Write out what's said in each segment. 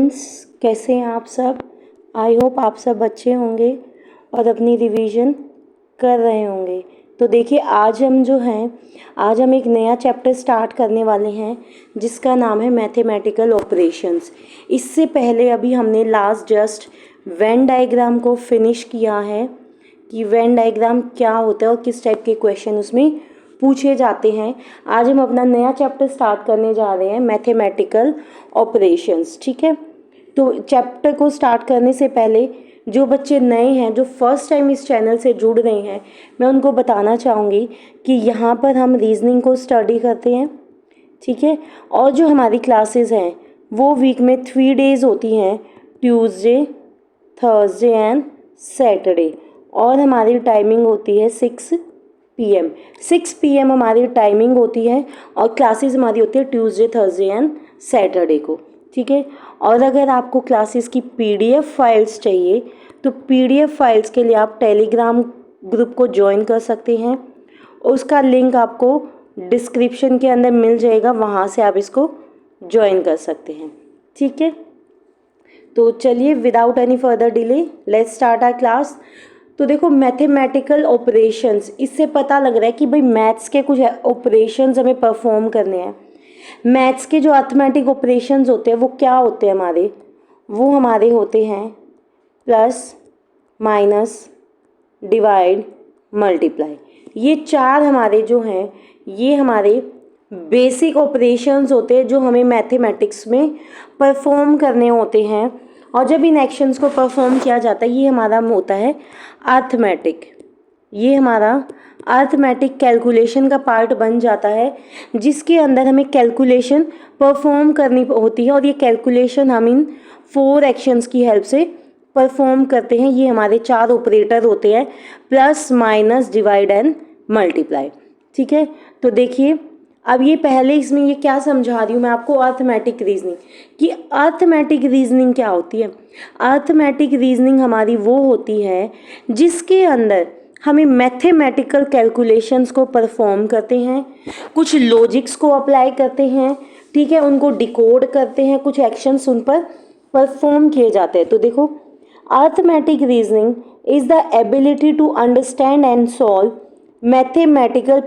Students, कैसे हैं आप सब। आई होप आप सब अच्छे होंगे और अपनी रिवीजन कर रहे होंगे। तो देखिए आज हम एक नया चैप्टर स्टार्ट करने वाले हैं जिसका नाम है मैथमेटिकल ऑपरेशंस। इससे पहले अभी हमने लास्ट जस्ट वेन डायग्राम को फिनिश किया है कि वेन डायग्राम क्या होता है और किस टाइप के क्वेश्चन उसमें पूछे जाते हैं। आज हम अपना नया चैप्टर स्टार्ट करने जा रहे हैं, मैथमेटिकल ऑपरेशंस। ठीक है, तो चैप्टर को स्टार्ट करने से पहले जो बच्चे नए हैं, जो फर्स्ट टाइम इस चैनल से जुड़ रहे हैं, मैं उनको बताना चाहूँगी कि यहाँ पर हम रीजनिंग को स्टडी करते हैं। ठीक है, और जो हमारी क्लासेस हैं वो वीक में 3 डेज़ होती हैं, ट्यूसडे, थर्सडे एंड सैटरडे। और हमारी टाइमिंग होती है 6 PM हमारी टाइमिंग होती है और क्लासेस हमारी होती है ट्यूसडे, थर्सडे एंड सैटरडे को। ठीक है, और अगर आपको क्लासेस की PDF फाइल्स चाहिए तो PDF फाइल्स के लिए आप टेलीग्राम ग्रुप को ज्वाइन कर सकते हैं। उसका लिंक आपको डिस्क्रिप्शन के अंदर मिल जाएगा, वहाँ से आप इसको ज्वाइन कर सकते हैं। ठीक है, तो चलिए without any further delay let's start our class. तो देखो मैथमेटिकल ऑपरेशंस, इससे पता लग रहा है कि भाई मैथ्स के कुछ ऑपरेशंस हमें परफॉर्म करने हैं। मैथ्स के जो अर्थमेटिक ऑपरेशंस होते हैं वो क्या होते हैं हमारे, वो हमारे होते हैं प्लस, माइनस, डिवाइड, मल्टीप्लाई। ये 4 हमारे जो हैं ये हमारे बेसिक ऑपरेशंस होते हैं जो हमें मैथमेटिक्स में परफॉर्म करने होते हैं। और जब इन एक्शंस को परफॉर्म किया जाता है ये हमारा होता है अर्थमेटिक। ये हमारा अर्थमेटिक कैलकुलेशन का पार्ट बन जाता है जिसके अंदर हमें कैलकुलेशन परफॉर्म करनी होती है और ये कैलकुलेशन हम इन 4 एक्शंस की हेल्प से परफॉर्म करते हैं। ये हमारे 4 ऑपरेटर होते हैं, plus, minus, divide and multiply. ठीक है, तो देखिए अब ये पहले इसमें ये क्या समझा रही हूँ मैं आपको, अर्थमेटिक रीजनिंग। कि अर्थमेटिक रीजनिंग क्या होती है। अर्थमेटिक रीजनिंग हमारी वो होती है जिसके अंदर हमें मैथमेटिकल कैलकुलेशंस को परफॉर्म करते हैं, कुछ लॉजिक्स को अप्लाई करते हैं, ठीक है, उनको डिकोड करते हैं, कुछ एक्शंस उन पर परफॉर्म किए जाते हैं। तो देखो arithmetic reasoning is the ability to understand and solve mathematical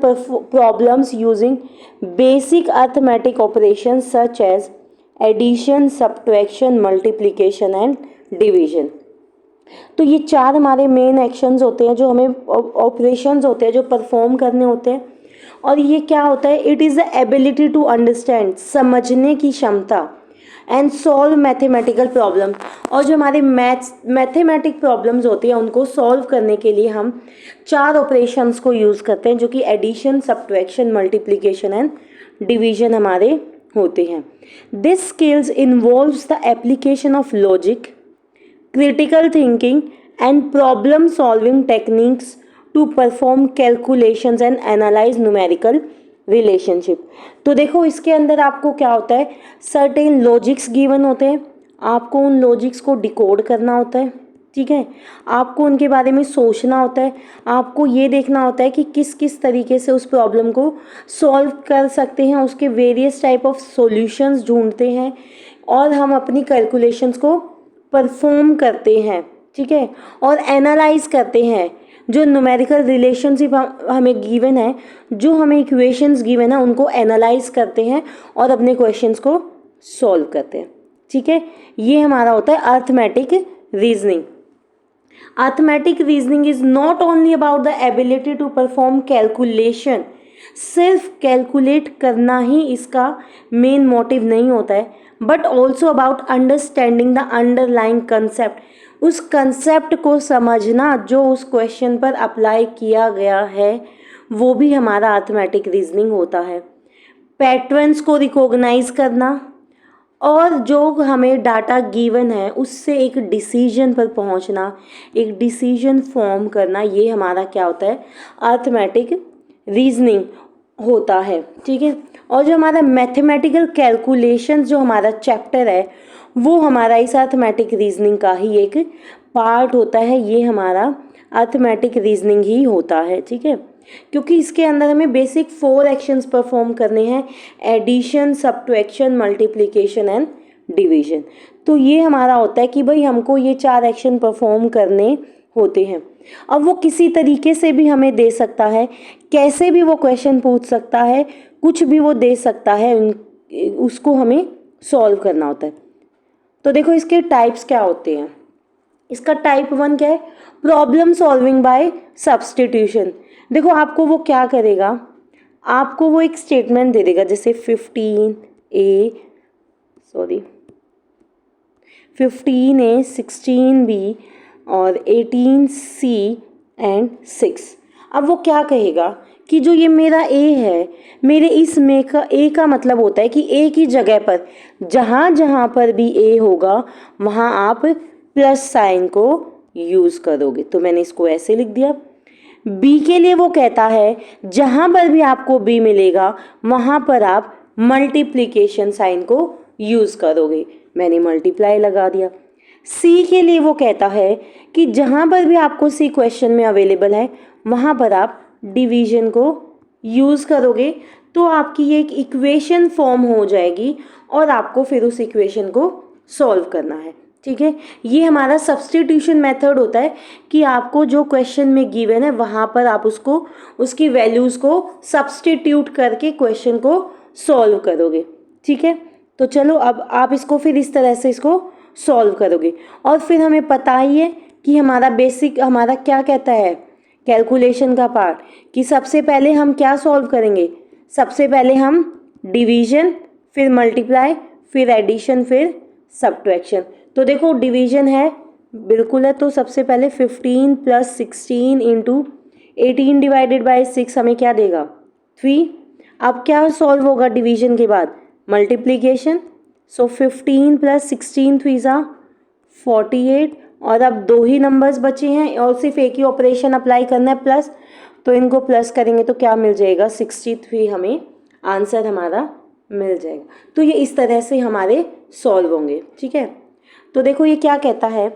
problems using basic arithmetic operations such as addition, subtraction, multiplication and division। तो ये 4 हमारे मेन एक्शंस होते हैं जो हमें ऑपरेशंस होते हैं जो परफॉर्म करने होते हैं। और ये क्या होता है, it is the ability to understand, समझने की क्षमता, एंड सॉल्व मैथमेटिकल प्रॉब्लम। और जो हमारे मैथमेटिक प्रॉब्लम्स होती हैं उनको सॉल्व करने के लिए हम 4 ऑपरेशंस को यूज़ करते हैं जो कि addition, subtraction, multiplication and division हमारे होते हैं। This skills involves the application of logic, critical thinking and problem solving techniques to perform calculations and analyze numerical relationship. तो देखो इसके अंदर आपको क्या होता है, सर्टेन लॉजिक्स गिवन होते हैं, आपको उन लॉजिक्स को डिकोड करना होता है। ठीक है, आपको उनके बारे में सोचना होता है, आपको ये देखना होता है कि किस किस तरीके से उस प्रॉब्लम को सॉल्व कर सकते हैं, उसके वेरियस टाइप ऑफ सॉल्यूशंस ढूंढते हैं और हम अपनी कैलकुलेशंस को परफॉर्म करते हैं। ठीक है, और एनालाइज करते हैं जो न्यूमेरिकल रिलेशनशिप हमें गिवन है, जो हमें इक्वेशंस गिवन है उनको एनालाइज करते हैं और अपने क्वेश्चंस को सॉल्व करते हैं। ठीक है, ये हमारा होता है arithmetic reasoning. Arithmetic reasoning is not only about the ability to perform calculation, सिर्फ कैलकुलेट करना ही इसका मेन मोटिव नहीं होता है, but also about understanding the underlying concept, उस कंसेप्ट को समझना जो उस क्वेश्चन पर अप्लाई किया गया है, वो भी हमारा अर्थमेटिक रीजनिंग होता है। पैटर्न्स को रिकॉग्नाइज करना और जो हमें डाटा गिवन है उससे एक डिसीजन पर पहुंचना, एक डिसीजन फॉर्म करना, ये हमारा क्या होता है, अर्थमेटिक रीजनिंग होता है। ठीक है, और जो हमारा मैथमेटिकल कैलकुलेशन जो हमारा चैप्टर है वो हमारा इस अर्थमेटिक रीजनिंग का ही एक पार्ट होता है, ये हमारा अर्थमेटिक रीजनिंग ही होता है। ठीक है, क्योंकि इसके अंदर हमें बेसिक 4 एक्शंस परफॉर्म करने हैं, addition, subtraction, multiplication and division. तो ये हमारा होता है कि भाई हमको ये 4 एक्शन परफॉर्म करने होते हैं। अब वो किसी तरीके से भी हमें दे सकता है, कैसे भी वो क्वेश्चन पूछ सकता है, कुछ भी वो दे सकता है, उसको हमें सॉल्व करना होता है। तो देखो इसके टाइप्स क्या होते हैं। इसका टाइप 1 क्या है, प्रॉब्लम सॉल्विंग बाय सब्स्टिट्यूशन। देखो आपको वो क्या करेगा, आपको वो एक स्टेटमेंट दे देगा, जैसे 15A 16B और 18C एंड 6। अब वो क्या कहेगा कि जो ये मेरा A है, मेरे इस में का A का मतलब होता है कि A की जगह पर जहाँ जहाँ पर भी A होगा वहाँ आप प्लस साइन को यूज़ करोगे। तो मैंने इसको ऐसे लिख दिया। B के लिए वो कहता है जहाँ पर भी आपको B मिलेगा वहाँ पर आप मल्टीप्लिकेशन साइन को यूज़ करोगे। मैंने मल्टीप्लाई लगा दिया। C के लिए वो कहता है कि जहाँ पर भी आपको C क्वेश्चन में अवेलेबल है वहाँ पर आप डिवीजन को यूज़ करोगे, तो आपकी ये एक इक्वेशन फॉर्म हो जाएगी और आपको फिर उस इक्वेशन को सॉल्व करना है। ठीक है, ये हमारा सब्स्टिट्यूशन मेथड होता है कि आपको जो क्वेश्चन में गिवन है वहाँ पर आप उसको उसकी वैल्यूज़ को सब्स्टिट्यूट करके क्वेश्चन को सॉल्व करोगे। ठीक है, तो चलो अब आप इसको फिर इस तरह से इसको सॉल्व करोगे। और फिर हमें पता ही है कि हमारा बेसिक हमारा क्या कहता है कैलकुलेशन का पार्ट, कि सबसे पहले हम क्या सॉल्व करेंगे, सबसे पहले हम डिवीजन, फिर मल्टीप्लाई, फिर एडिशन, फिर सब्ट्रैक्शन। तो देखो डिवीजन है बिल्कुल है, तो सबसे पहले 15 + 16 × 18 डिवाइडेड बाय 6 हमें क्या देगा 3। अब क्या सॉल्व होगा डिवीजन के बाद, मल्टीप्लीकेशन। सो 15 + 16 3 = 48। और अब 2 ही नंबर्स बचे हैं और सिर्फ एक ही ऑपरेशन अप्लाई करना है प्लस, तो इनको प्लस करेंगे तो क्या मिल जाएगा 63 हमें आंसर हमारा मिल जाएगा। तो ये इस तरह से हमारे सॉल्व होंगे। ठीक है, तो देखो ये क्या कहता है,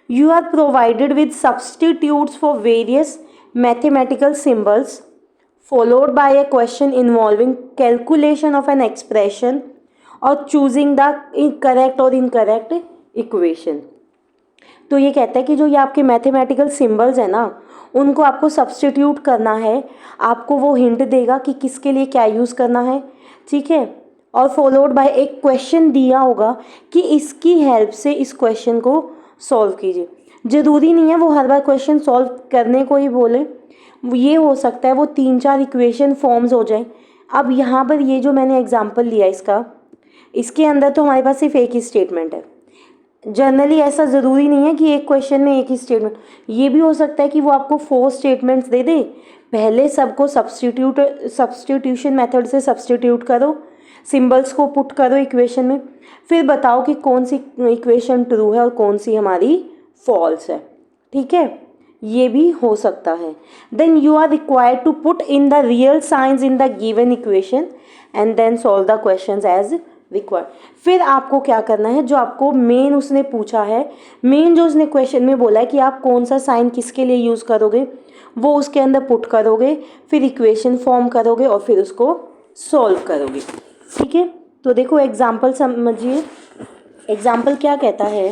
you are provided with substitutes for various mathematical symbols followed by a question involving calculation of an expression और choosing the correct और incorrect equation। तो ये कहता है कि जो ये आपके मैथमेटिकल सिंबल्स है ना उनको आपको सब्स्टिट्यूट करना है, आपको वो हिंट देगा कि किसके लिए क्या यूज़ करना है। ठीक है, और फॉलोड बाय एक क्वेश्चन दिया होगा कि इसकी हेल्प से इस क्वेश्चन को सॉल्व कीजिए। ज़रूरी नहीं है वो हर बार क्वेश्चन सॉल्व करने को ही बोले, ये हो सकता है वो 3-4 इक्वेशन फॉर्म्स हो जाए। अब यहाँ पर ये जो मैंने एग्जांपल लिया इसका, इसके अंदर तो हमारे पास सिर्फ एक ही स्टेटमेंट है। जनरली ऐसा ज़रूरी नहीं है कि एक क्वेश्चन में एक ही स्टेटमेंट, ये भी हो सकता है कि वो आपको 4 स्टेटमेंट्स दे दे। पहले सबको सब्स्टिट्यूशन मेथड से सब्स्टिट्यूट करो, सिंबल्स को पुट करो इक्वेशन में, फिर बताओ कि कौन सी इक्वेशन ट्रू है और कौन सी हमारी फॉल्स है। ठीक है, ये भी हो सकता है। Then you are required to put in the real signs in the given equation and then solve the questions as required. फिर आपको क्या करना है, जो आपको मेन उसने पूछा है, मेन जो उसने क्वेश्चन में बोला है कि आप कौन सा साइन किसके लिए यूज़ करोगे, वो उसके अंदर पुट करोगे, फिर इक्वेशन फॉर्म करोगे और फिर उसको सॉल्व करोगे। ठीक है, तो देखो एग्जाम्पल समझिए। एग्जाम्पल क्या कहता है,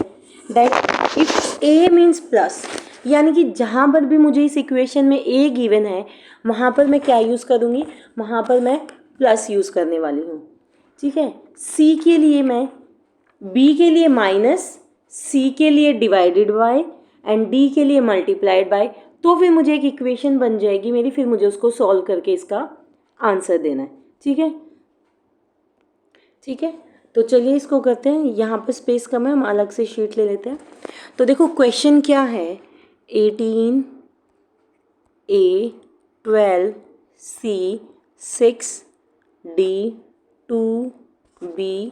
that if A means plus, यानी कि जहाँ पर भी मुझे इस इक्वेशन में ए गिवन है वहाँ पर मैं क्या यूज़ करूँगी, वहाँ पर मैं प्लस यूज़ करने वाली हूँ। ठीक है, सी के लिए मैं, बी के लिए माइनस, सी के लिए डिवाइडेड बाय एंड डी के लिए मल्टीप्लाइड बाय, तो फिर मुझे एक इक्वेशन बन जाएगी मेरी, फिर मुझे उसको सॉल्व करके इसका आंसर देना है। ठीक है, ठीक है, तो चलिए इसको करते हैं। यहाँ पर स्पेस कम है, हम अलग से शीट ले लेते हैं। तो देखो क्वेश्चन क्या है, 18A 12C 6D 2B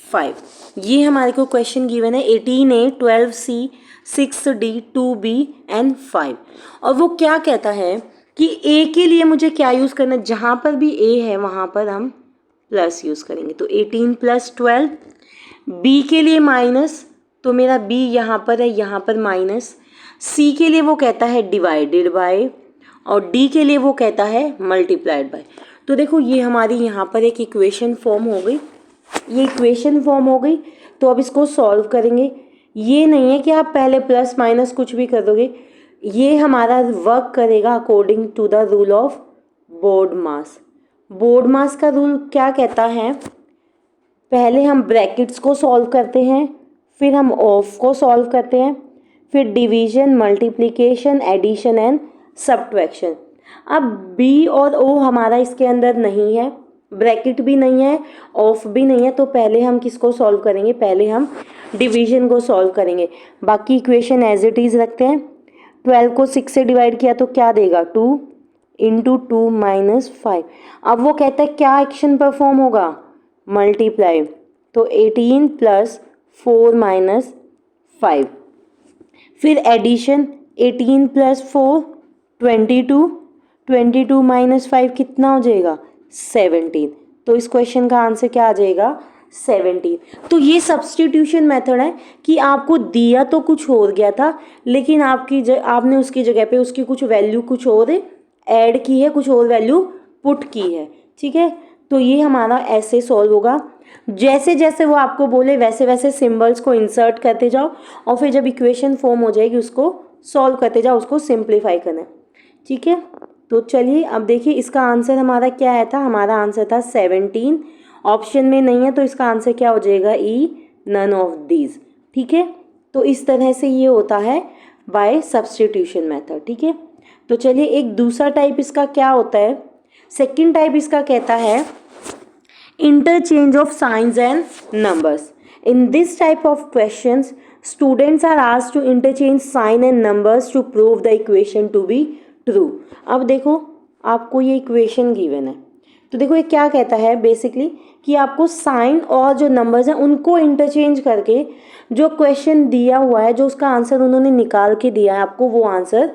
5, ये हमारे को क्वेश्चन गिवन है 18A 12C 6D 2B and 5। और वो क्या कहता है कि A के लिए मुझे क्या यूज़ करना है, जहाँ पर भी A है वहाँ पर हम प्लस यूज़ करेंगे, तो 18 + 12। B के लिए माइनस, तो मेरा B यहाँ पर है, यहाँ पर माइनस। C के लिए वो कहता है डिवाइडेड बाय और D के लिए वो कहता है मल्टीप्लाइड बाय। तो देखो ये हमारी यहाँ पर एक इक्वेशन फॉर्म हो गई, ये इक्वेशन फॉर्म हो गई। तो अब इसको सॉल्व करेंगे। ये नहीं है कि आप पहले प्लस माइनस कुछ भी कर दोगे, ये हमारा वर्क करेगा according to the rule of board mass. Board mass का रूल क्या कहता है, पहले हम ब्रैकेट्स को सॉल्व करते हैं, फिर हम ऑफ को सॉल्व करते हैं, फिर division, multiplication, addition and subtraction. अब बी और ओ हमारा इसके अंदर नहीं है, ब्रैकेट भी नहीं है, ऑफ भी नहीं है, तो पहले हम किसको सॉल्व करेंगे, पहले हम डिवीजन को सॉल्व करेंगे। बाकी इक्वेशन एज इट इज़ रखते हैं। 12 को 6 से डिवाइड किया तो क्या देगा, 2 इंटू 2 माइनस 5। अब वो कहता है क्या एक्शन परफॉर्म होगा, मल्टीप्लाई, तो 18 प्लस 4 माइनस 5। फिर एडिशन, 18 प्लस 4 22, 22 माइनस 5 कितना हो जाएगा, 17। तो इस क्वेश्चन का आंसर क्या आ जाएगा, 17। तो ये सब्स्टिट्यूशन मेथड है कि आपको दिया तो कुछ और गया था, लेकिन आपने उसकी जगह पे उसकी कुछ वैल्यू कुछ और ऐड की है, कुछ और वैल्यू पुट की है। ठीक है, तो ये हमारा ऐसे सॉल्व होगा। जैसे जैसे वो आपको बोले वैसे वैसे सिंबल्स को इंसर्ट करते जाओ और फिर जब इक्वेशन फॉर्म हो जाएगी उसको सॉल्व करते जाओ, उसको सिंप्लीफाई करना है। ठीक है, तो चलिए अब देखिए इसका आंसर हमारा क्या आया था, हमारा आंसर था 17। ऑप्शन में नहीं है तो इसका आंसर क्या हो जाएगा, ई, नन ऑफ दीज। ठीक है, तो इस तरह से ये होता है बाय सब्स्टिट्यूशन मेथड। ठीक है, तो चलिए एक दूसरा टाइप इसका क्या होता है, सेकंड टाइप इसका कहता है interchange of signs and numbers. In this type of questions students are asked to interchange sign and numbers to prove the equation to be true. अब देखो आपको ये इक्वेशन गिवन है, तो देखो ये क्या कहता है बेसिकली कि आपको साइन और जो नंबर्स हैं उनको इंटरचेंज करके जो क्वेश्चन दिया हुआ है, जो उसका आंसर उन्होंने निकाल के दिया है, आपको वो आंसर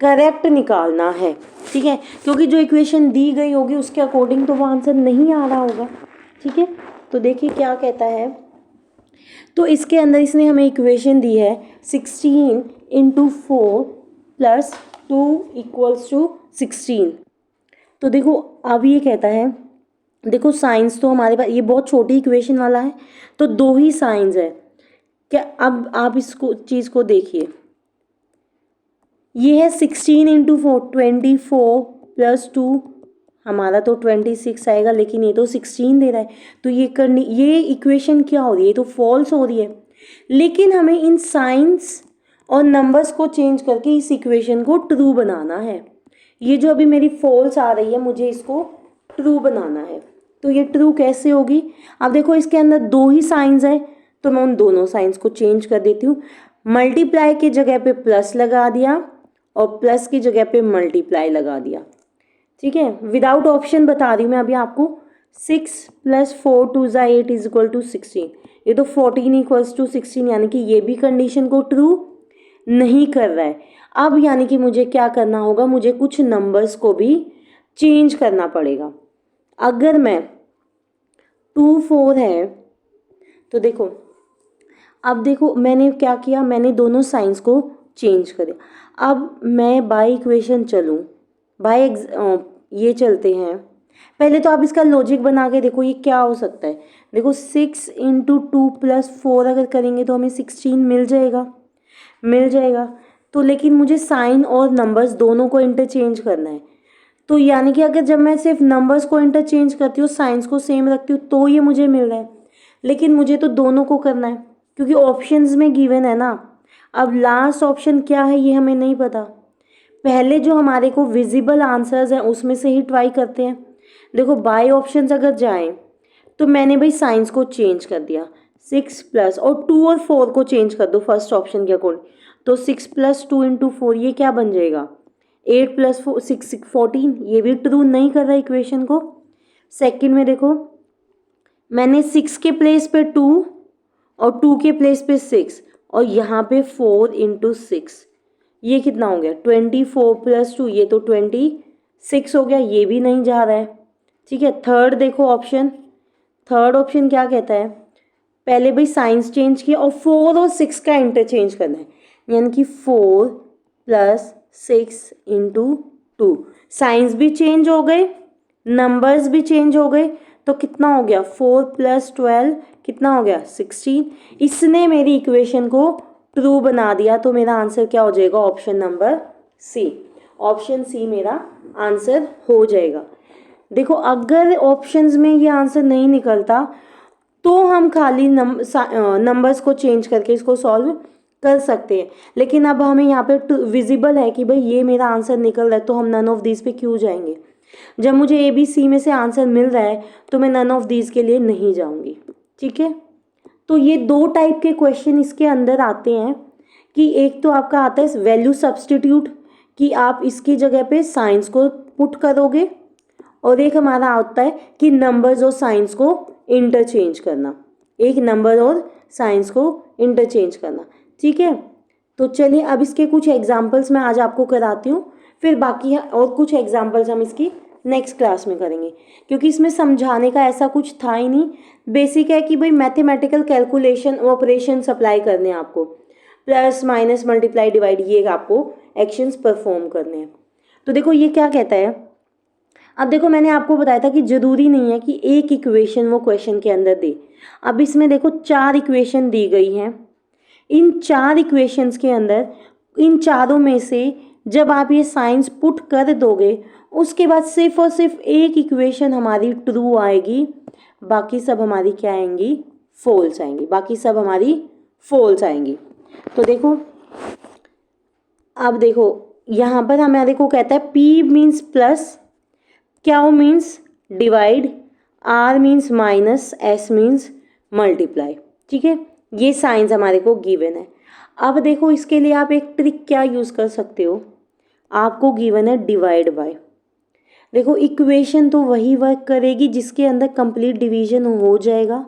करेक्ट निकालना है। ठीक है, क्योंकि जो इक्वेशन दी गई होगी उसके अकॉर्डिंग तो वो आंसर नहीं आ रहा होगा। ठीक है, तो देखिए क्या कहता है, तो इसके अंदर इसने हमें इक्वेशन दी है 16 इंटू 4 प्लस 2 इक्वल्स टू 16। तो देखो अब ये कहता है, देखो साइंस तो हमारे पास ये बहुत छोटी इक्वेशन वाला है, तो दो ही साइंस है क्या। अब आप इसको चीज़ को देखिए, ये है 16 इंटू 4 24 प्लस 2 हमारा तो 26 आएगा, लेकिन ये तो 16 दे रहा है, तो ये इक्वेशन क्या हो रही है, ये तो फॉल्स हो रही है। लेकिन हमें इन साइंस और नंबर्स को चेंज करके इस इक्वेशन को ट्रू बनाना है। ये जो अभी मेरी फॉल्स आ रही है मुझे इसको ट्रू बनाना है, तो ये ट्रू कैसे होगी। अब देखो इसके अंदर दो ही साइंस है, तो मैं उन दोनों साइंस को चेंज कर देती हूँ। मल्टीप्लाई की जगह पे प्लस लगा दिया और प्लस की जगह पे मल्टीप्लाई लगा दिया। ठीक है, विदाउट ऑप्शन बता रही हूँ मैं अभी आपको। 6 प्लस 4 2 ज़ा 8 इज इक्वल टू 16। ये तो 14 इक्वल्स टू 16, यानी कि ये भी कंडीशन को ट्रू नहीं कर रहा है। अब यानी कि मुझे क्या करना होगा, मुझे कुछ नंबर्स को भी चेंज करना पड़ेगा। अगर मैं 2 4 है तो देखो, अब देखो मैंने क्या किया, मैंने दोनों साइंस को चेंज करे। अब मैं बाय इक्वेशन चलूँ, ये चलते हैं। पहले तो आप इसका लॉजिक बना के देखो ये क्या हो सकता है। देखो 6 इंटू 2 प्लस 4 अगर करेंगे तो हमें 16 मिल जाएगा। तो लेकिन मुझे साइन और नंबर्स दोनों को इंटरचेंज करना है, तो यानी कि अगर जब मैं सिर्फ नंबर्स को इंटरचेंज करती हूँ, साइंस को सेम रखती हूँ, तो ये मुझे मिल रहा है। लेकिन मुझे तो दोनों को करना है क्योंकि ऑप्शंस में गिवन है ना। अब लास्ट ऑप्शन क्या है ये हमें नहीं पता, पहले जो हमारे को विजिबल आंसर्स हैं उसमें से ही ट्राई करते हैं। देखो बाय ऑप्शंस अगर जाएं तो मैंने भाई साइंस को चेंज कर दिया, 6 प्लस और 2 और 4 को चेंज कर दो फर्स्ट ऑप्शन के अकॉर्डिंग, तो 6 प्लस 2 इंटू 4 ये क्या बन जाएगा, 8 प्लस 4 6 14। ये भी ट्रू नहीं कर रहा इक्वेशन को। सेकंड में देखो मैंने 6 के प्लेस पे 2 और 2 के प्लेस पे 6 और यहाँ पे 4 इंटू 6, ये कितना हो गया 24 प्लस 2, ये तो 26 हो गया, ये भी नहीं जा रहा है। ठीक है, थर्ड देखो थर्ड ऑप्शन क्या कहता है, पहले भाई साइंस चेंज किया और 4 और 6 का इंटरचेंज करना है, यानी कि 4 प्लस 6 इंटू 2, साइंस भी चेंज हो गए, नंबर्स भी चेंज हो गए, तो कितना हो गया 4 प्लस 12 कितना हो गया 16। इसने मेरी इक्वेशन को ट्रू बना दिया, तो मेरा आंसर क्या हो जाएगा, option number C. Option C मेरा आंसर हो जाएगा। देखो अगर ऑप्शंस में ये आंसर नहीं निकलता तो हम खाली नंबर्स को चेंज करके इसको सॉल्व कर सकते हैं, लेकिन अब हमें यहाँ पे विजिबल है कि भाई ये मेरा आंसर निकल रहा है, तो हम नन ऑफ दीज पे क्यों जाएंगे। जब मुझे ए बी सी में से आंसर मिल रहा है तो मैं नन ऑफ दीज के लिए नहीं जाऊंगी। ठीक है, तो ये दो टाइप के क्वेश्चन इसके अंदर आते हैं कि एक तो आपका आता है वैल्यू सब्सटीट्यूट, कि आप इसकी जगह पे साइंस को पुट करोगे, और एक हमारा आता है कि नंबर्स और साइंस को इंटरचेंज करना, एक नंबर और साइंस को इंटरचेंज करना। ठीक है, तो चलिए अब इसके कुछ एग्जांपल्स मैं आज आपको कराती हूँ, फिर बाकी और कुछ एग्जांपल्स हम इसकी नेक्स्ट क्लास में करेंगे, क्योंकि इसमें समझाने का ऐसा कुछ था ही नहीं। बेसिक है कि भाई मैथमेटिकल कैलकुलेशन ऑपरेशन अप्लाई करने हैं आपको, प्लस माइनस मल्टीप्लाई डिवाइड, ये आपको एक्शंस परफॉर्म करने हैं। तो देखो ये क्या कहता है, अब देखो मैंने आपको बताया था कि ज़रूरी नहीं है कि एक इक्वेशन वो क्वेश्चन के अंदर दे। अब इसमें देखो 4 इक्वेशन दी गई हैं, इन 4 इक्वेशंस के अंदर इन चारों में से जब आप ये साइंस पुट कर दोगे उसके बाद सिर्फ और सिर्फ एक इक्वेशन हमारी ट्रू आएगी, बाकी सब हमारी क्या आएंगी, फॉल्स आएंगी, बाकी सब हमारी फॉल्स आएंगी। तो देखो अब देखो यहाँ पर हमारे को कहता है P means plus, Q means divide, R means minus, S means multiply. ठीक है, ये साइंस हमारे को गिवन है। अब देखो इसके लिए आप एक ट्रिक क्या यूज़ कर सकते हो, आपको गिवन है डिवाइड बाय। देखो इक्वेशन तो वही वर्क करेगी जिसके अंदर कंप्लीट डिवीजन हो जाएगा,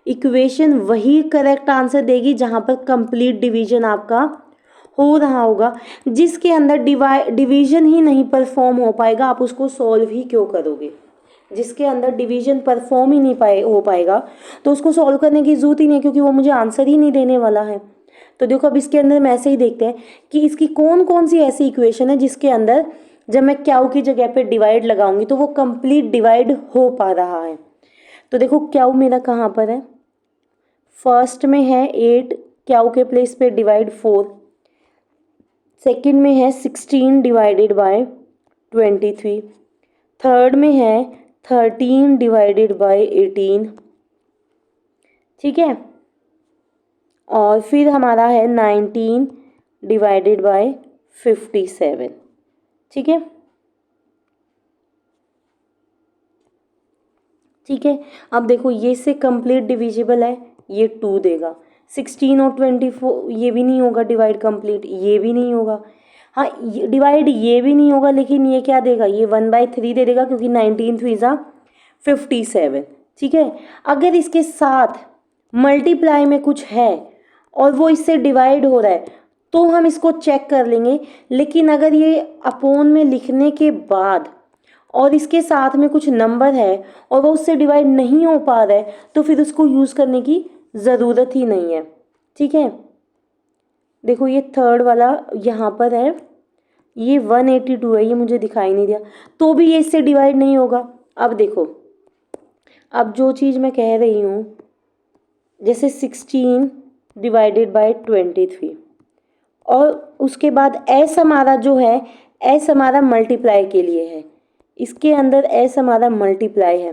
इक्वेशन वही करेक्ट आंसर देगी जहाँ पर कंप्लीट डिवीजन आपका हो रहा होगा। जिसके अंदर डिवीजन ही नहीं परफॉर्म हो पाएगा आप उसको सॉल्व ही क्यों करोगे। जिसके अंदर डिवीजन परफॉर्म ही नहीं हो पाएगा तो उसको सॉल्व करने की जरूरत ही नहीं, क्योंकि वो मुझे आंसर ही नहीं देने वाला है। तो देखो अब इसके अंदर हम ऐसे ही देखते हैं कि इसकी कौन कौन सी ऐसी इक्वेशन है जिसके अंदर जब मैं क्यू की जगह पे डिवाइड लगाऊंगी तो वो कंप्लीट डिवाइड हो पा रहा है। तो देखो क्यू मेरा कहाँ पर है, फर्स्ट में है 8, क्यू के प्लेस पे डिवाइड 4, सेकंड में है 16 डिवाइडेड बाय 23, थर्ड में है 13 डिवाइडेड बाय 18। ठीक है, और फिर हमारा है 19 डिवाइडेड बाय 57। ठीक है, ठीक है, अब देखो ये से कंप्लीट डिविजिबल है, ये 2 देगा। 16 और 24 ये भी नहीं होगा डिवाइड कंप्लीट, ये भी नहीं होगा, हाँ डिवाइड ये भी नहीं होगा, लेकिन ये क्या देगा, ये 1/3 दे देगा, क्योंकि 19 3 ज़ा 57। ठीक है, अगर इसके साथ मल्टीप्लाई में कुछ है और वो इससे डिवाइड हो रहा है तो हम इसको चेक कर लेंगे, लेकिन अगर ये अपॉन में लिखने के बाद और इसके साथ में कुछ नंबर है और वो उससे डिवाइड नहीं हो पा रहा है तो फिर उसको यूज़ करने की ज़रूरत ही नहीं है। ठीक है, देखो ये थर्ड वाला यहाँ पर है, ये 182 है, ये मुझे दिखाई नहीं दिया, तो भी ये इससे डिवाइड नहीं होगा। अब देखो अब जो चीज़ मैं कह रही हूँ, जैसे 16 डिवाइडेड बाय 23 और उसके बाद एस हमारा जो है, एस हमारा मल्टीप्लाई के लिए है, इसके अंदर एस हमारा मल्टीप्लाई है।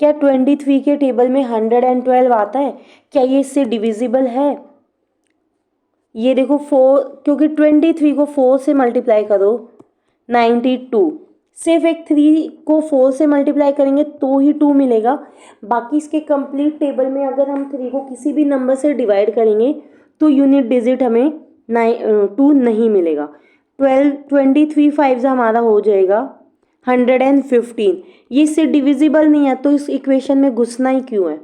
क्या 23 के टेबल में 112 आता है, क्या ये इससे डिविजिबल है? ये देखो 4, क्योंकि 23 को 4 से मल्टीप्लाई करो 92, सिर्फ एक 3 को 4 से मल्टीप्लाई करेंगे तो ही 2 मिलेगा। बाकी इसके कंप्लीट टेबल में अगर हम 3 को किसी भी नंबर से डिवाइड करेंगे तो यूनिट डिजिट हमें 2 नहीं मिलेगा। 23 5 हमारा हो जाएगा 115, ये इससे डिविजिबल नहीं है, तो इस इक्वेशन में घुसना ही क्यों है,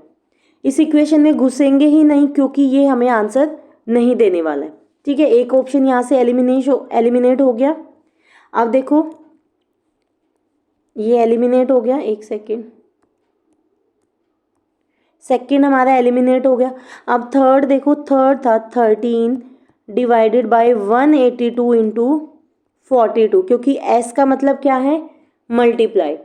इस इक्वेशन में घुसेंगे ही नहीं, क्योंकि ये हमें आंसर नहीं देने वाला है। ठीक है, एक ऑप्शन यहाँ से एलिमिनेट हो गया। अब देखो ये एलिमिनेट हो गया, एक सेकंड हमारा एलिमिनेट हो गया। अब थर्ड देखो, थर्ड था 13 डिवाइडेड बाय 182 इंटू 42, क्योंकि एस का मतलब क्या है, मल्टीप्लाई।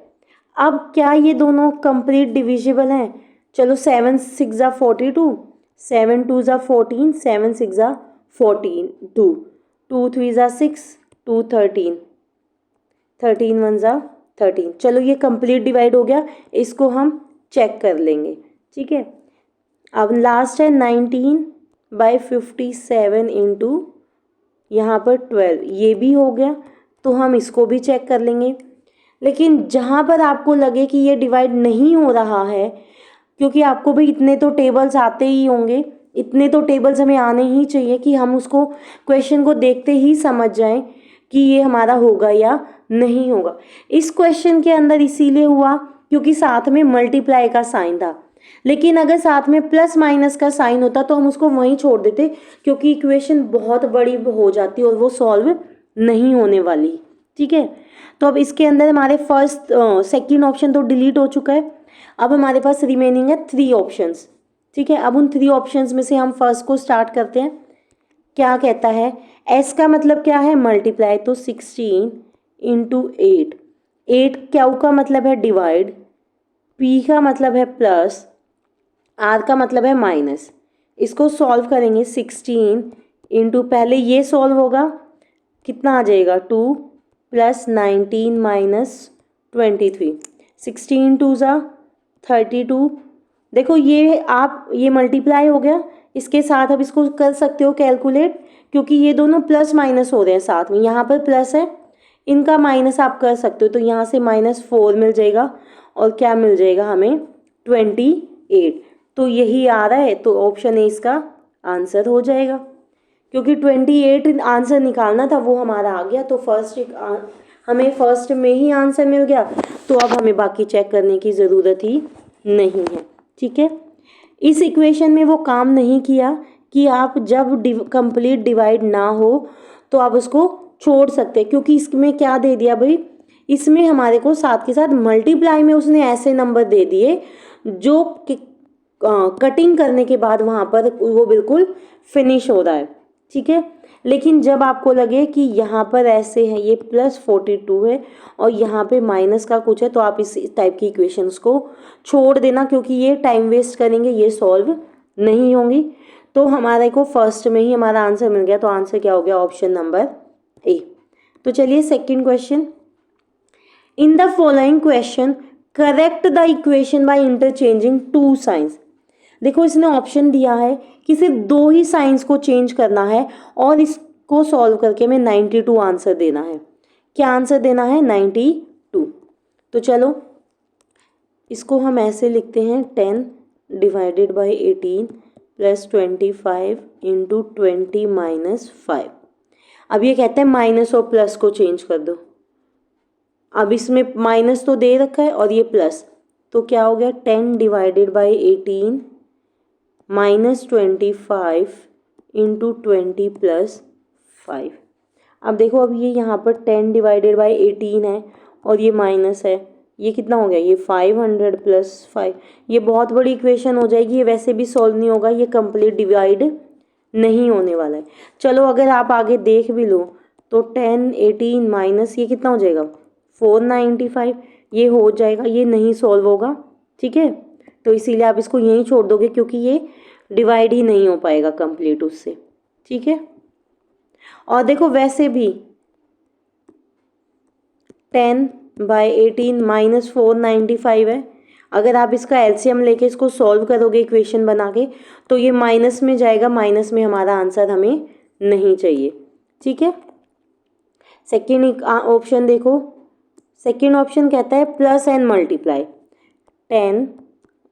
अब क्या ये दोनों कंप्लीट डिविजिबल हैं? चलो 7 6 ज़ा 42, 7 2 ज़ा 14, 7 6 ज़ा 14, 2 2 3 ज़ा 6, 2 13, 13 1 ज़ा 13। चलो ये कंप्लीट डिवाइड हो गया, इसको हम चेक कर लेंगे। ठीक है, अब लास्ट है 19/57 इंटू यहाँ पर 12, ये भी हो गया, तो हम इसको भी चेक कर लेंगे। लेकिन जहाँ पर आपको लगे कि ये डिवाइड नहीं हो रहा है, क्योंकि आपको भी इतने तो टेबल्स आते ही होंगे, इतने तो टेबल्स हमें आने ही चाहिए कि हम उसको क्वेश्चन को देखते ही समझ जाएं कि ये हमारा होगा या नहीं होगा। इस क्वेश्चन के अंदर इसीलिए हुआ क्योंकि साथ में मल्टीप्लाई का साइन था, लेकिन अगर साथ में प्लस माइनस का साइन होता तो हम उसको वहीं छोड़ देते, क्योंकि इक्वेशन बहुत बड़ी हो जाती और वो सॉल्व नहीं होने वाली। ठीक है, तो अब इसके अंदर हमारे फर्स्ट सेकंड ऑप्शन तो डिलीट हो चुका है, अब हमारे पास रिमेनिंग है 3 ऑप्शंस। ठीक है, अब उन 3 ऑप्शंस में से हम फर्स्ट को स्टार्ट करते हैं। क्या कहता है, एस का मतलब क्या है, मल्टीप्लाई, तो 16 इंटू 8, 8 क्यू का मतलब है डिवाइड, पी का मतलब है प्लस, आर का मतलब है माइनस। इसको सॉल्व करेंगे 16 इंटू, पहले ये सॉल्व होगा, कितना आ जाएगा 2 प्लस 19 माइनस 23, 16 2 ज़ा 32। देखो ये आप ये मल्टीप्लाई हो गया, इसके साथ अब इसको कर सकते हो कैलकुलेट, क्योंकि ये दोनों प्लस माइनस हो रहे हैं साथ में, यहाँ पर प्लस है, इनका माइनस आप कर सकते हो, तो यहाँ से -4 मिल जाएगा और क्या मिल जाएगा हमें 28। तो यही आ रहा है, तो ऑप्शन ए इसका आंसर हो जाएगा, क्योंकि 28 आंसर निकालना था, वो हमारा आ गया। तो हमें फर्स्ट में ही आंसर मिल गया, तो अब हमें बाकी चेक करने की ज़रूरत ही नहीं है। ठीक है, इस इक्वेशन में वो काम नहीं किया कि आप जब कंप्लीट डिवाइड ना हो तो आप उसको छोड़ सकते हैं, क्योंकि इसमें क्या दे दिया भाई, इसमें हमारे को साथ के साथ मल्टीप्लाई में उसने ऐसे नंबर दे दिए जो कटिंग करने के बाद वहाँ पर वो बिल्कुल फिनिश हो रहा है। ठीक है, लेकिन जब आपको लगे कि यहाँ पर ऐसे है, ये +42 है और यहाँ पे माइनस का कुछ है, तो आप इस टाइप की इक्वेशंस को छोड़ देना, क्योंकि ये टाइम वेस्ट करेंगे, ये सॉल्व नहीं होंगी। तो हमारे को फर्स्ट में ही हमारा आंसर मिल गया, तो आंसर क्या हो गया, ऑप्शन नंबर ए। तो चलिए second question, in the following question correct the equation by interchanging 2 science. देखो इसने ऑप्शन दिया है कि सिर्फ 2 ही साइंस को चेंज करना है और इसको सॉल्व करके हमें 92 आंसर देना है। क्या आंसर देना है, 92। तो चलो इसको हम ऐसे लिखते हैं, 10 divided by 18 plus 25 into 20 minus 5। अब ये कहते हैं माइनस और प्लस को चेंज कर दो। अब इसमें माइनस तो दे रखा है और ये प्लस, तो क्या हो गया, 10 divided by 18 minus 25 into 20 plus 5। अब देखो, अब ये यहाँ पर 10 डिवाइडेड बाई 18 है और ये माइनस है, ये कितना हो गया, ये 500 प्लस 5। ये बहुत बड़ी इक्वेशन हो जाएगी, ये वैसे भी सॉल्व नहीं होगा, ये कंप्लीट डिवाइड नहीं होने वाला है। चलो अगर आप आगे देख भी लो तो 10 18 माइनस ये कितना हो जाएगा, 495, ये हो जाएगा, ये नहीं सॉल्व होगा। ठीक है, तो इसीलिए आप इसको यहीं छोड़ दोगे, क्योंकि ये डिवाइड ही नहीं हो पाएगा कंप्लीट उससे। ठीक है, और देखो वैसे भी 10 बाई 18 माइनस 495 है, अगर आप इसका एलसीएम लेके इसको सॉल्व करोगे इक्वेशन बना के, तो ये माइनस में जाएगा, माइनस में हमारा आंसर हमें नहीं चाहिए। ठीक है, सेकेंड ऑप्शन देखो, सेकेंड ऑप्शन कहता है plus and multiply, 10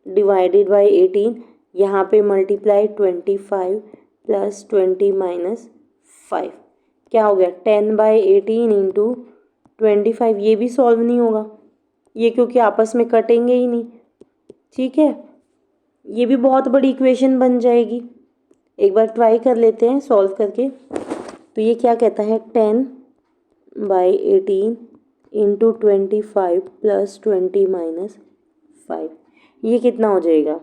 divided by 18, यहाँ पे मल्टीप्लाई 25 प्लस 20 माइनस 5। क्या हो गया, 10 बाई 18 इंटू 25, ये भी सॉल्व नहीं होगा, ये क्योंकि आपस में कटेंगे ही नहीं। ठीक है, ये भी बहुत बड़ी इक्वेशन बन जाएगी। एक बार ट्राई कर लेते हैं सॉल्व करके। तो ये क्या कहता है, 10 बाई 18 इंटू 25 प्लस 20 माइनस 5, ये कितना हो जाएगा,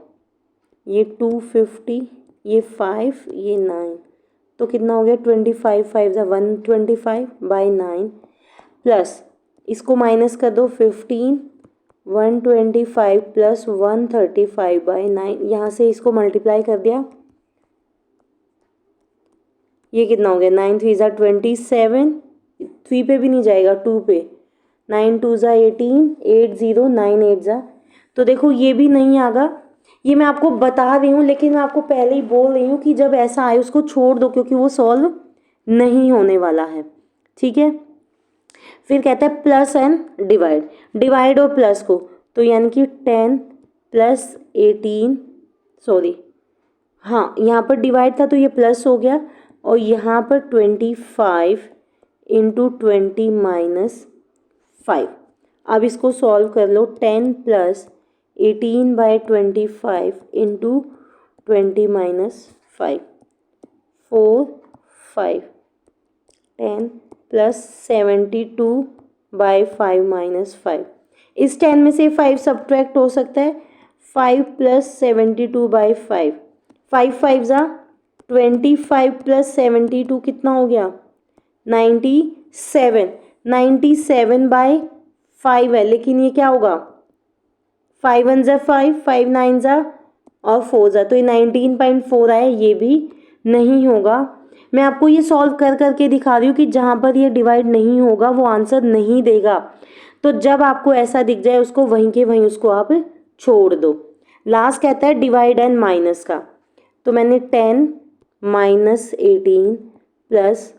ये 250, ये 5, ये 9, तो कितना हो गया, 25 5 ज़ा 125 बाई 9 प्लस इसको माइनस कर दो 15 125 प्लस 135/9, यहाँ से इसको मल्टीप्लाई कर दिया, ये कितना हो गया, 9 3 ज़ा 27, 3 पे भी नहीं जाएगा, 2 पे, 9 2 ज़ा 18, 8 0 9 8 ज़ा, तो देखो ये भी नहीं आगा। ये मैं आपको बता रही हूँ, लेकिन मैं आपको पहले ही बोल रही हूँ कि जब ऐसा आए उसको छोड़ दो, क्योंकि वो सॉल्व नहीं होने वाला है, ठीक है। फिर कहता है प्लस एंड डिवाइड, डिवाइड और प्लस को, तो यानी कि 10 प्लस 18, सॉरी हाँ यहाँ पर डिवाइड था तो ये प्लस हो गया, और यहाँ पर 25 इंटू 20 माइनस 5। अब इसको सॉल्व कर लो, 10 plus 18/25 into 20 minus 5, 4 5, 10 plus 72/5 minus 5। इस 10 में से 5 सब्ट्रैक्ट हो सकता है, 5 प्लस 72/5, 5 5 ज़ा 25 प्लस 72 कितना हो गया, 97, 97/5 है, लेकिन ये क्या होगा, 5 1 ज़ा 5, 5 9 ज़ा और 4 ज़ा, तो ये 19.4 आया, ये भी नहीं होगा। मैं आपको ये सॉल्व कर करके दिखा रही हूँ कि जहाँ पर ये डिवाइड नहीं होगा वो आंसर नहीं देगा, तो जब आपको ऐसा दिख जाए उसको वहीं के वहीं उसको आप छोड़ दो। लास्ट कहता है डिवाइड एंड माइनस का, तो मैंने 10 minus 18 plus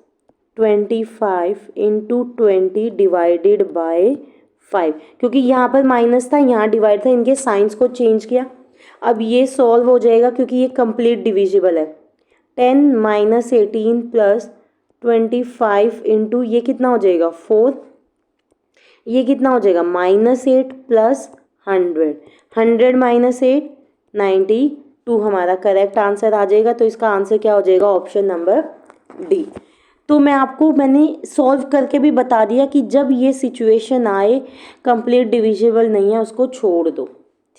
25 into 20 divided by 5, क्योंकि यहाँ पर माइनस था यहाँ डिवाइड था, इनके साइंस को चेंज किया। अब ये सॉल्व हो जाएगा क्योंकि ये कंप्लीट डिविजिबल है। 10 माइनस 18 प्लस 25 इंटू ये कितना हो जाएगा 4, ये कितना हो जाएगा -8 प्लस 100, 100 माइनस 8 92 हमारा करेक्ट आंसर आ जाएगा। तो इसका आंसर क्या हो जाएगा, ऑप्शन नंबर डी। तो मैंने सॉल्व करके भी बता दिया कि जब ये सिचुएशन आए कंप्लीट डिविजिबल नहीं है उसको छोड़ दो,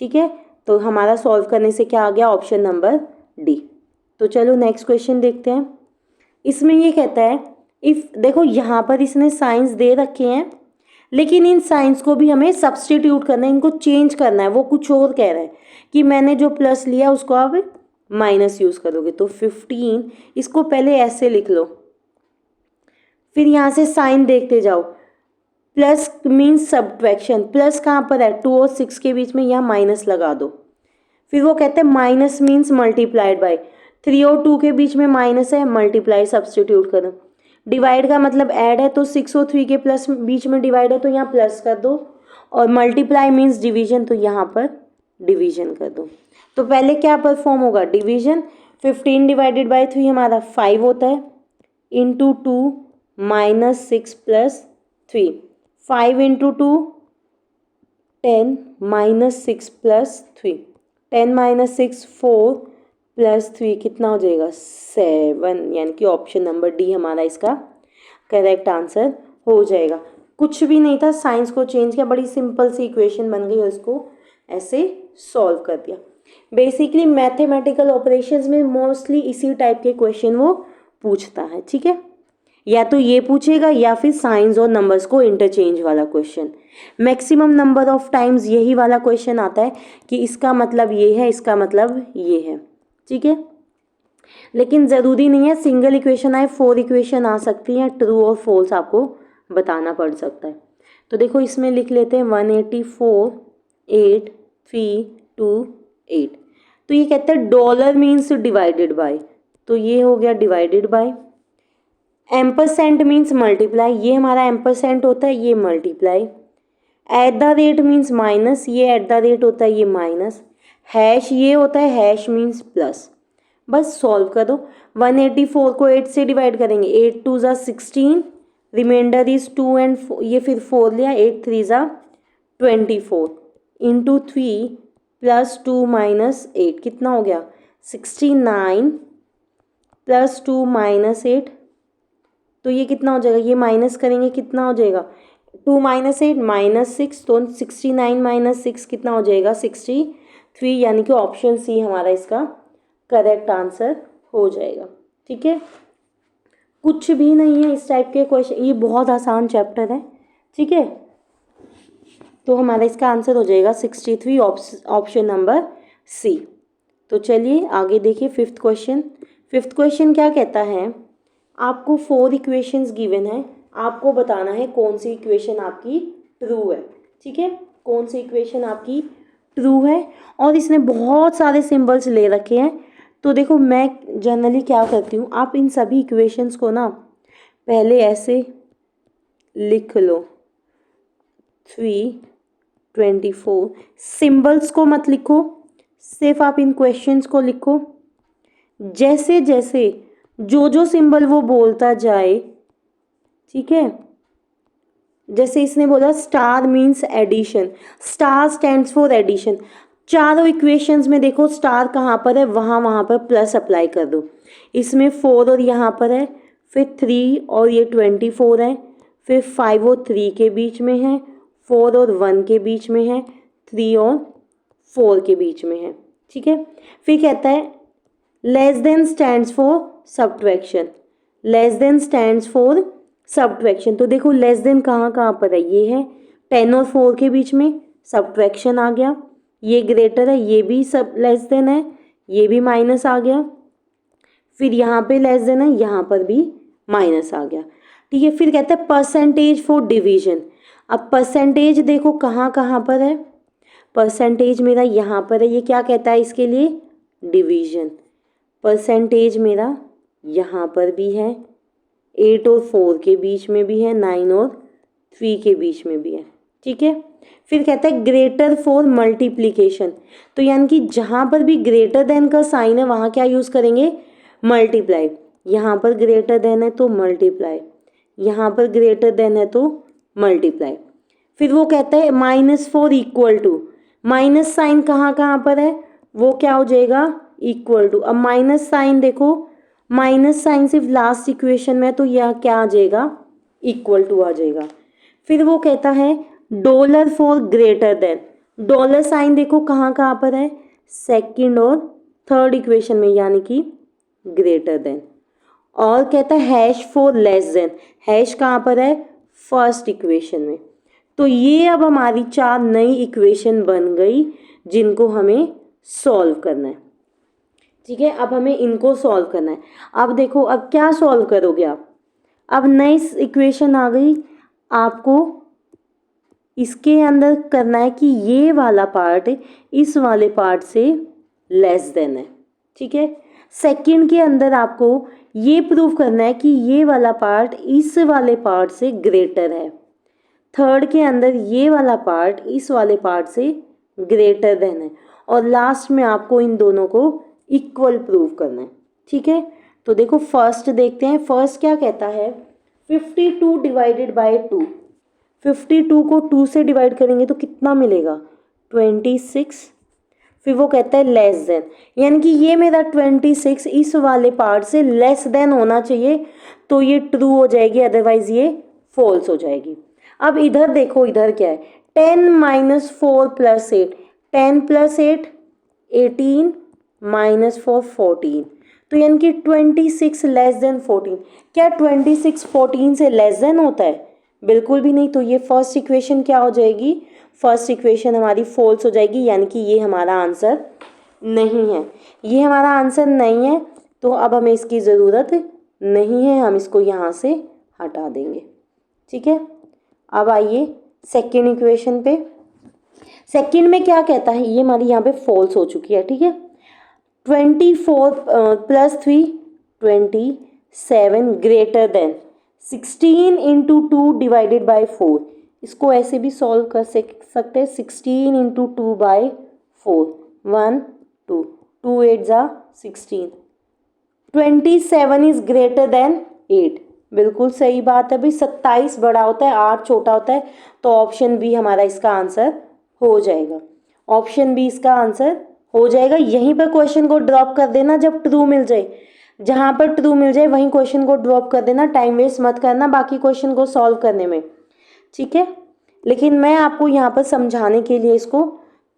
ठीक है। तो हमारा सॉल्व करने से क्या आ गया, ऑप्शन नंबर डी। तो चलो नेक्स्ट क्वेश्चन देखते हैं। इसमें ये कहता है इफ, देखो यहाँ पर इसने साइंस दे रखे हैं, लेकिन इन साइंस को भी हमें सब्सटीट्यूट करना है, इनको चेंज करना है। वो कुछ और कह रहा है कि मैंने जो प्लस लिया उसको आप माइनस यूज़ करोगे, तो 15 इसको पहले ऐसे लिख लो, फिर यहाँ से साइन देखते जाओ। प्लस मीन्स सब्ट्रैक्शन, प्लस कहाँ पर है 2 और 6 के बीच में, यहाँ माइनस लगा दो। फिर वो कहते हैं माइनस मीन्स मल्टीप्लाइड बाय, 3 और 2 के बीच में माइनस है, मल्टीप्लाई सब्सटीट्यूट करो। डिवाइड का मतलब ऐड है, तो 6 और 3 के प्लस बीच में डिवाइड है तो यहाँ प्लस कर दो, और मल्टीप्लाई मीन्स डिवीजन, तो यहाँ पर डिवीजन कर दो। तो पहले क्या परफॉर्म होगा, डिवीजन। 15 डिवाइडेड बाय 3 हमारा 5 होता है, into 2 minus 6 plus 3, 5 into 2 10 minus 6 plus 3, 10 minus 6 4 plus 3 कितना हो जाएगा 7, यानी कि ऑप्शन नंबर डी हमारा इसका करेक्ट आंसर हो जाएगा। कुछ भी नहीं था, साइंस को चेंज किया, बड़ी सिंपल सी इक्वेशन बन गई और इसको ऐसे सॉल्व कर दिया। बेसिकली मैथमेटिकल ऑपरेशंस में मोस्टली इसी टाइप के क्वेश्चन वो पूछता है, ठीक है। या तो ये पूछेगा या फिर साइंस और नंबर्स को इंटरचेंज वाला question. Maximum number of times यही वाला क्वेश्चन आता है कि इसका मतलब ये है, इसका मतलब ये है, ठीक है। लेकिन ज़रूरी नहीं है सिंगल इक्वेशन आए, 4 इक्वेशन आ सकती हैं, ट्रू और फॉल्स आपको बताना पड़ सकता है। तो देखो इसमें लिख लेते हैं 184 8 3 2 8। तो ये कहते हैं डॉलर मीन्स डिवाइडेड बाय, तो ये हो गया divided by. Ampersand means multiply, ये हमारा एम्परसेंट होता है, ये multiply. At the rate means minus, ये एट द रेट होता है, ये माइनस। हैश ये होता है, हैश मीन्स प्लस। बस सॉल्व कर दो। 184 को 8 से डिवाइड करेंगे, 8 2 ज़ा 16, रिमाइंडर इज 2 एंड ये फिर 4 लिया, 8 3 ज़ा 24 इंटू 3 प्लस 2 माइनस 8 कितना हो गया 69 प्लस 2 माइनस 8, तो ये कितना हो जाएगा, ये माइनस करेंगे कितना हो जाएगा 2 माइनस 8 माइनस 6, तो 69 माइनस 6 कितना हो जाएगा 63, यानी कि ऑप्शन सी हमारा इसका करेक्ट आंसर हो जाएगा, ठीक है। कुछ भी नहीं है इस टाइप के क्वेश्चन, ये बहुत आसान चैप्टर है, ठीक है। तो हमारा इसका आंसर हो जाएगा 63, ऑप्शन नंबर सी। तो चलिए आगे देखिए फिफ्थ क्वेश्चन। फिफ्थ क्वेश्चन क्या कहता है, आपको 4 इक्वेशंस गिवन है, आपको बताना है कौन सी इक्वेशन आपकी ट्रू है। ठीक है, कौन सी इक्वेशन आपकी ट्रू है, और इसने बहुत सारे सिंबल्स ले रखे हैं। तो देखो मैं जनरली क्या करती हूँ, आप इन सभी इक्वेशंस को ना पहले ऐसे लिख लो, 324, सिंबल्स को मत लिखो, सिर्फ आप इन क्वेश्चंस को लिखो। जैसे जैसे जो सिंबल वो बोलता जाए, ठीक है, जैसे इसने बोला star means addition, star stands for addition. चारों इक्वेशंस में देखो स्टार कहाँ पर है, वहाँ पर प्लस अप्लाई कर दो। इसमें 4 और यहाँ पर है, फिर 3 और ये 24 है, फिर 5 और 3 के बीच में है, 4 और 1 के बीच में है, 3 और 4 के बीच में है। ठीक है, फिर कहता है less than stands for subtraction, less than stands for subtraction. तो देखो लेस देन कहाँ कहाँ पर है, ये है 10 और 4 के बीच में, सब्ट्रैक्शन आ गया। ये ग्रेटर है, ये भी सब लेस देन है, ये भी माइनस आ गया। फिर यहाँ पे लेस देन है, यहाँ पर भी माइनस आ गया। ठीक है, फिर कहते हैं परसेंटेज फॉर डिवीजन। अब परसेंटेज देखो कहाँ कहाँ पर है, परसेंटेज मेरा यहाँ पर है, ये क्या कहता है इसके लिए, डिवीजन। परसेंटेज मेरा यहाँ पर भी है, 8 और 4 के बीच में भी है, 9 और 3 के बीच में भी है। ठीक है, फिर कहता है ग्रेटर फॉर मल्टीप्लिकेशन। तो यानी कि जहाँ पर भी ग्रेटर देन का साइन है वहाँ क्या यूज़ करेंगे, मल्टीप्लाई। यहाँ पर ग्रेटर देन है तो मल्टीप्लाई, यहाँ पर ग्रेटर देन है तो मल्टीप्लाई। फिर वो कहता है minus for equal to, minus sign कहाँ कहाँ पर है, वो क्या हो जाएगा, इक्वल टू। अब माइनस साइन देखो, माइनस साइन सिर्फ लास्ट इक्वेशन में, तो यह क्या आ जाएगा, इक्वल टू आ जाएगा। फिर वो कहता है dollar for greater than, dollar sign देखो कहाँ कहाँ पर है, सेकंड और थर्ड इक्वेशन में, यानी कि ग्रेटर देन। और कहता है hash for less than, hash कहाँ पर है, फर्स्ट इक्वेशन में। तो ये अब हमारी 4 नई इक्वेशन बन गई जिनको हमें सॉल्व करना है। ठीक है, अब हमें इनको सॉल्व करना है। अब देखो अब क्या सॉल्व करोगे आप, अब नई इक्वेशन आ गई, आपको इसके अंदर करना है कि ये वाला पार्ट इस वाले पार्ट से लेस देन है। ठीक है, सेकंड के अंदर आपको ये प्रूव करना है कि ये वाला पार्ट इस वाले पार्ट से ग्रेटर है। थर्ड के अंदर ये वाला पार्ट इस वाले पार्ट से ग्रेटर देन है, और लास्ट में आपको इन दोनों को इक्वल प्रूव करना है। ठीक है, तो देखो फर्स्ट देखते हैं, फर्स्ट क्या कहता है, 52 डिवाइडेड बाय 2, 52 को 2 से डिवाइड करेंगे तो कितना मिलेगा, 26। फिर वो कहता है लेस देन, यानी कि ये मेरा 26 इस वाले पार्ट से लेस देन होना चाहिए, तो ये ट्रू हो जाएगी, अदरवाइज ये फॉल्स हो जाएगी। अब इधर देखो, इधर क्या है, 10 माइनस 4 प्लस 8, 10 प्लस 8 18 माइनस 4 14, तो यानी कि 26 लेस देन 14। क्या 26 14 से लेस देन होता है, बिल्कुल भी नहीं। तो ये फर्स्ट इक्वेशन क्या हो जाएगी, फर्स्ट इक्वेशन हमारी फॉल्स हो जाएगी, यानी कि ये हमारा आंसर नहीं है, ये हमारा आंसर नहीं है। तो अब हमें इसकी ज़रूरत नहीं है, हम इसको यहाँ से हटा देंगे। ठीक है, अब आइए सेकेंड इक्वेशन पे। सेकेंड में क्या कहता है, ये हमारी यहाँ पे फॉल्स हो चुकी है। ठीक है, 24 plus 3 27 greater than 16 into 2 divided by 4। इसको ऐसे भी सॉल्व कर सकते हैं, 16 इंटू 2 बाई 4, 1 2 2 8 जा 16, 27 इज ग्रेटर देन 8। बिल्कुल सही बात है भाई, 27 बड़ा होता है, 8 छोटा होता है, तो ऑप्शन बी हमारा इसका आंसर हो जाएगा, ऑप्शन बी इसका आंसर हो जाएगा। यहीं पर क्वेश्चन को ड्रॉप कर देना जब ट्रू मिल जाए, जहाँ पर ट्रू मिल जाए वहीं क्वेश्चन को ड्रॉप कर देना, टाइम वेस्ट मत करना बाकी क्वेश्चन को सॉल्व करने में। ठीक है, लेकिन मैं आपको यहाँ पर समझाने के लिए इसको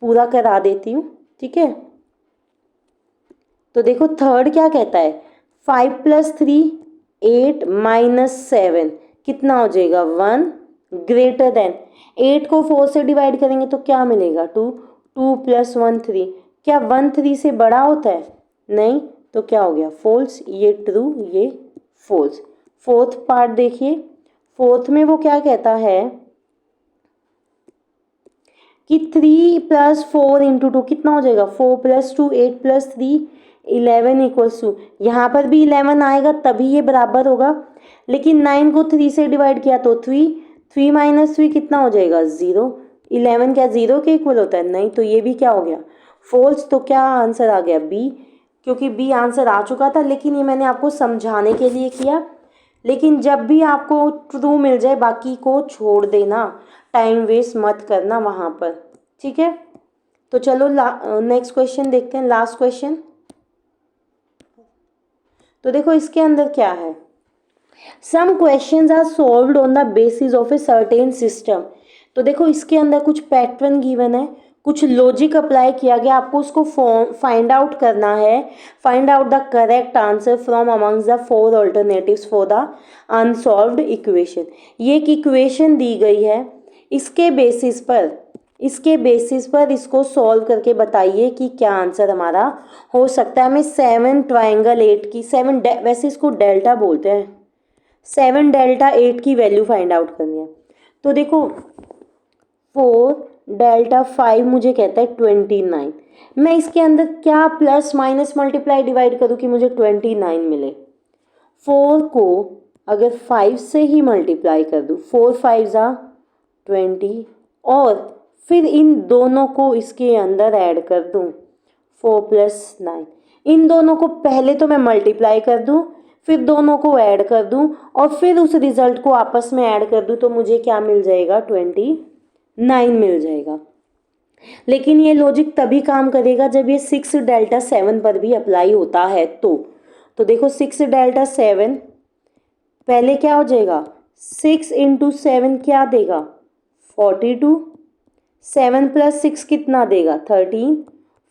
पूरा करा देती हूँ। ठीक है, तो देखो थर्ड क्या कहता है, 5 प्लस 3 8 माइनस 7 कितना हो जाएगा, 1 ग्रेटर देन 8 को 4 से डिवाइड करेंगे तो क्या मिलेगा 2, 2 + 1 3। क्या 1 3 से बड़ा होता है? नहीं, तो क्या हो गया फॉल्स, ये ट्रू ये फॉल्स। फोर्थ पार्ट देखिए, फोर्थ में वो क्या कहता है कि 3 + 4 × 2 कितना हो जाएगा 4 + 2 8 + 3 11 = यहाँ पर भी 11 आएगा तभी ये बराबर होगा, लेकिन 9 को 3 से डिवाइड किया तो 3 3 - 3 कितना हो जाएगा 0। 11 क्या 0 के इक्वल होता है? नहीं, तो ये भी क्या हो गया फॉल्स। तो क्या आंसर आ गया बी, क्योंकि बी आंसर आ चुका था, लेकिन ये मैंने आपको समझाने के लिए किया। लेकिन जब भी आपको ट्रू मिल जाए बाकी को छोड़ देना, टाइम वेस्ट मत करना वहाँ पर, ठीक है। तो चलो नेक्स्ट क्वेश्चन देखते हैं, लास्ट क्वेश्चन। तो देखो इसके अंदर क्या है, some questions are solved on the basis of a certain system. तो देखो इसके अंदर कुछ पैटर्न गिवन है, कुछ लॉजिक अप्लाई किया गया, आपको उसको फाइंड आउट करना है। Find out the correct answer from amongst the 4 alternatives for the unsolved equation. ये एक इक्वेशन दी गई है, इसके बेसिस पर इसको सॉल्व करके बताइए कि क्या आंसर हमारा हो सकता है। हमें 7 ट्राइंगल 8 की 7 वैसे इसको डेल्टा बोलते हैं, 7 डेल्टा 8 की वैल्यू फाइंड आउट करनी है। तो देखो 4 डेल्टा 5 मुझे कहता है 29। मैं इसके अंदर क्या प्लस माइनस मल्टीप्लाई डिवाइड करूँ कि मुझे 29 मिले। 4 को अगर 5 से ही मल्टीप्लाई कर दूँ, 4 5 = 20, और फिर इन दोनों को इसके अंदर ऐड कर दूँ 4 + 9। इन दोनों को पहले तो मैं मल्टीप्लाई कर दूँ, फिर दोनों को ऐड कर दूँ और फिर उस रिजल्ट को आपस में ऐड कर दूँ, तो मुझे क्या मिल जाएगा 29 मिल जाएगा। लेकिन ये लॉजिक तभी काम करेगा जब ये 6 डेल्टा 7 पर भी अप्लाई होता है। तो देखो 6 डेल्टा 7 पहले क्या हो जाएगा 6 × 7 क्या देगा 42, 7 + 6 कितना देगा 13,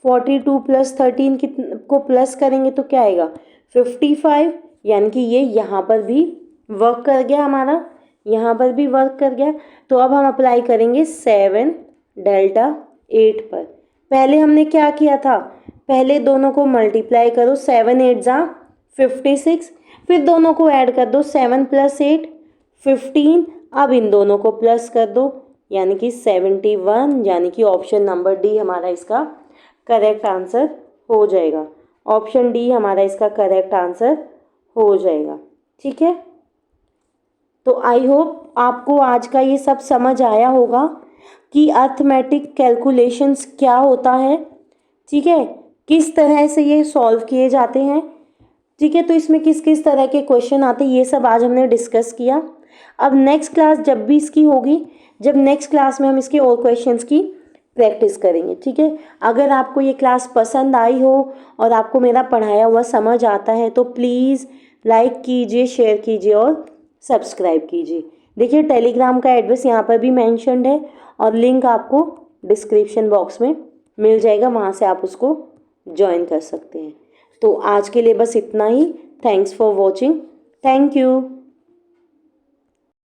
42 + 13 को प्लस करेंगे तो क्या आएगा 55। यानी कि ये यहाँ पर भी वर्क कर गया हमारा, यहाँ पर भी वर्क कर गया। तो अब हम अप्लाई करेंगे 7 डेल्टा 8 पर। पहले हमने क्या किया था, पहले दोनों को मल्टीप्लाई करो, 7 8 = 56, फिर दोनों को ऐड कर दो 7 + 8 15। अब इन दोनों को प्लस कर दो यानी कि 71, यानी कि ऑप्शन नंबर डी हमारा इसका करेक्ट आंसर हो जाएगा। ऑप्शन डी हमारा इसका करेक्ट आंसर हो जाएगा, ठीक है। तो आई होप आपको आज का ये सब समझ आया होगा कि अर्थमेटिक कैलकुलेशंस क्या होता है, ठीक है, किस तरह से ये सॉल्व किए जाते हैं, ठीक है। तो इसमें किस किस तरह के क्वेश्चन आते हैं ये सब आज हमने डिस्कस किया। अब नेक्स्ट क्लास जब भी इसकी होगी, जब नेक्स्ट क्लास में हम इसके और क्वेश्चंस की प्रैक्टिस करेंगे, ठीक है। अगर आपको ये क्लास पसंद आई हो और आपको मेरा पढ़ाया हुआ समझ आता है तो प्लीज़ लाइक कीजिए, शेयर कीजिए और सब्सक्राइब कीजिए। देखिए टेलीग्राम का एड्रेस यहाँ पर भी मेंशन्ड है और लिंक आपको डिस्क्रिप्शन बॉक्स में मिल जाएगा, वहाँ से आप उसको ज्वाइन कर सकते हैं। तो आज के लिए बस इतना ही। Thanks for watching. Thank you.